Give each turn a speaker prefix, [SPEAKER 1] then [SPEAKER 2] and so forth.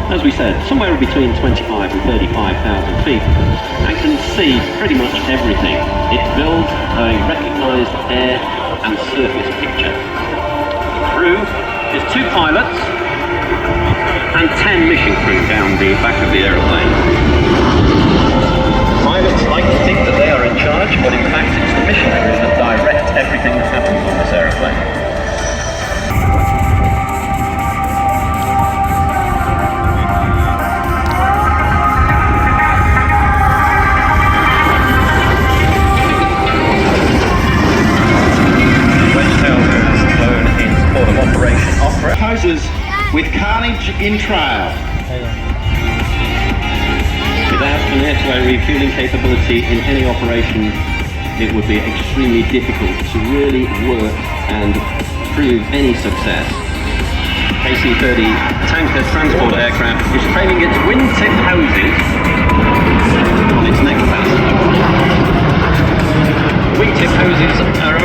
[SPEAKER 1] as we said, somewhere between 25 and 35,000 feet, and can see pretty much everything. It builds a recognised air and surface picture. The crew is 2 pilots and 10 mission crew down the back of the aeroplane. Pilots like to think that they are in charge, but in fact it's the mission crew that direct everything that happens on this aeroplane.
[SPEAKER 2] Poses with carnage in trail.
[SPEAKER 1] Without an air-to-air refueling capability in any operation, it would be extremely difficult to really work and prove any success. KC-30 tanker transport aircraft is training its wingtip hoses on its neck fastener. Wingtip hoses are